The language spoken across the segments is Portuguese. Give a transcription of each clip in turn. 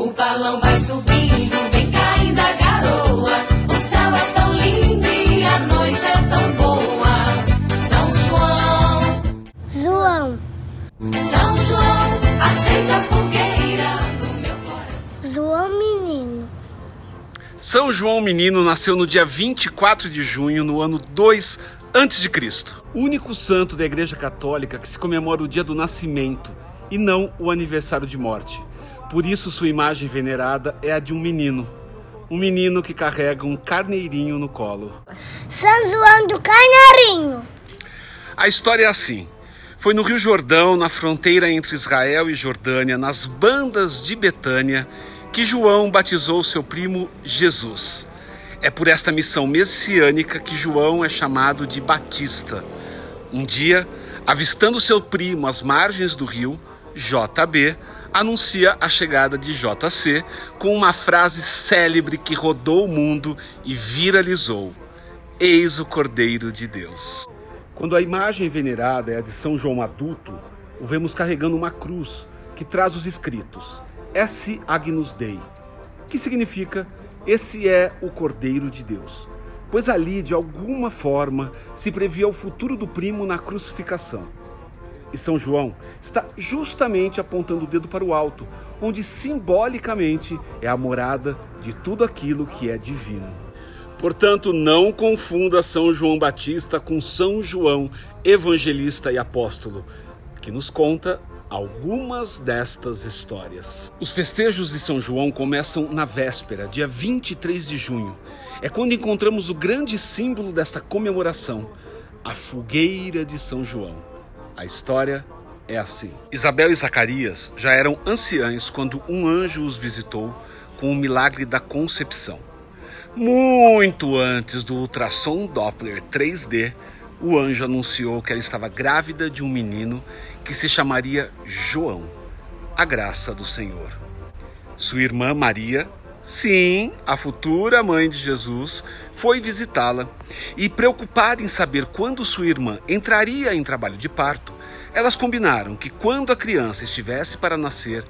O balão vai subindo, vem caindo a garoa. O céu é tão lindo e a noite é tão boa. São João, São João, acende a fogueira no meu coração. João Menino. São João Menino nasceu no dia 24 de junho, no ano 2 a.C. O único santo da Igreja Católica que se comemora o dia do nascimento e não o aniversário de morte. Por isso sua imagem venerada é a de um menino que carrega um carneirinho no colo. São João do Carneirinho. A história é assim. Foi no Rio Jordão, na fronteira entre Israel e Jordânia, nas bandas de Betânia, que João batizou seu primo Jesus. É por esta missão messiânica que João é chamado de Batista. Um dia, avistando seu primo às margens do rio, JB anuncia a chegada de JC com uma frase célebre que rodou o mundo e viralizou: Eis o Cordeiro de Deus. Quando a imagem venerada é a de São João adulto, o vemos carregando uma cruz que traz os escritos Esse Agnus Dei, que significa esse é o Cordeiro de Deus, pois ali, de alguma forma, se previa o futuro do primo na crucificação. E São João está justamente apontando o dedo para o alto, onde simbolicamente é a morada de tudo aquilo que é divino. Portanto, não confunda São João Batista com São João, evangelista e apóstolo, que nos conta algumas destas histórias. Os festejos de São João começam na véspera, dia 23 de junho. É quando encontramos o grande símbolo desta comemoração, a fogueira de São João. A história é assim. Isabel e Zacarias já eram anciãos quando um anjo os visitou com o milagre da concepção. Muito antes do ultrassom Doppler 3D, o anjo anunciou que ela estava grávida de um menino que se chamaria João, a graça do Senhor. Sua irmã Maria, sim, a futura mãe de Jesus, foi visitá-la e, preocupada em saber quando sua irmã entraria em trabalho de parto, elas combinaram que quando a criança estivesse para nascer,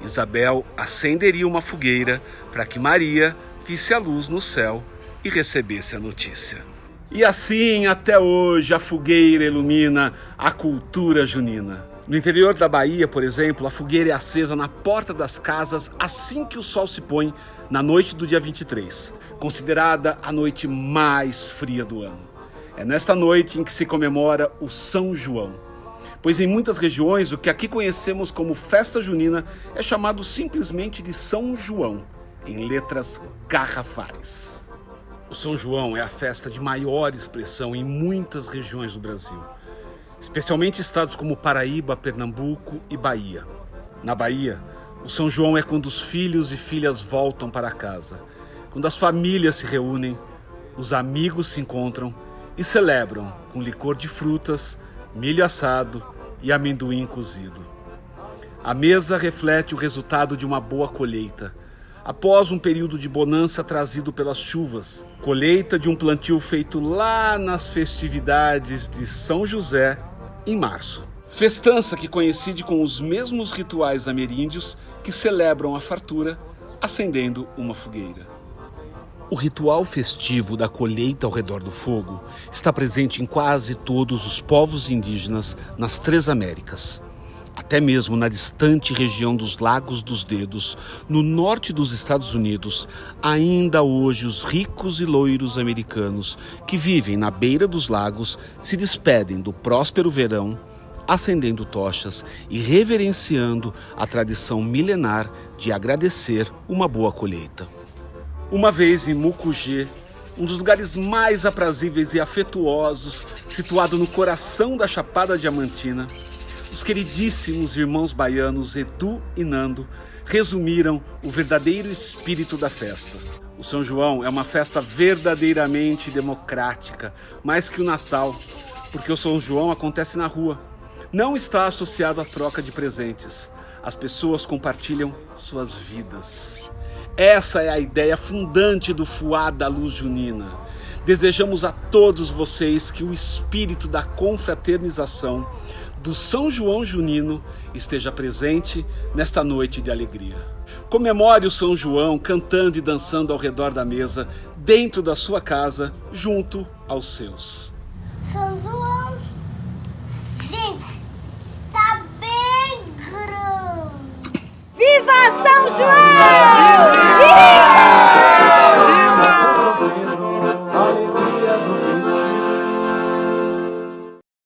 Isabel acenderia uma fogueira para que Maria visse a luz no céu e recebesse a notícia. E assim, até hoje, a fogueira ilumina a cultura junina. No interior da Bahia, por exemplo, a fogueira é acesa na porta das casas assim que o sol se põe na noite do dia 23, considerada a noite mais fria do ano. É nesta noite em que se comemora o São João, pois em muitas regiões o que aqui conhecemos como festa junina é chamado simplesmente de São João, em letras garrafais. O São João é a festa de maior expressão em muitas regiões do Brasil, especialmente estados como Paraíba, Pernambuco e Bahia. Na Bahia, o São João é quando os filhos e filhas voltam para casa, quando as famílias se reúnem, os amigos se encontram e celebram com licor de frutas, milho assado e amendoim cozido. A mesa reflete o resultado de uma boa colheita, após um período de bonança trazido pelas chuvas, colheita de um plantio feito lá nas festividades de São José, em março. Festança que coincide com os mesmos rituais ameríndios que celebram a fartura, acendendo uma fogueira. O ritual festivo da colheita ao redor do fogo está presente em quase todos os povos indígenas nas três Américas. Até mesmo na distante região dos Lagos dos Dedos, no norte dos Estados Unidos, ainda hoje os ricos e loiros americanos que vivem na beira dos lagos se despedem do próspero verão, acendendo tochas e reverenciando a tradição milenar de agradecer uma boa colheita. Uma vez em Mucugê, um dos lugares mais aprazíveis e afetuosos, situado no coração da Chapada Diamantina, os queridíssimos irmãos baianos Edu e Nando resumiram o verdadeiro espírito da festa. O São João é uma festa verdadeiramente democrática, mais que o Natal, porque o São João acontece na rua. Não está associado à troca de presentes. As pessoas compartilham suas vidas. Essa é a ideia fundante do Fuá da Luz Junina. Desejamos a todos vocês que o espírito da confraternização do São João Junino esteja presente nesta noite de alegria. Comemore o São João cantando e dançando ao redor da mesa, dentro da sua casa, junto aos seus. São João. Gente, tá bem grande. Viva São João!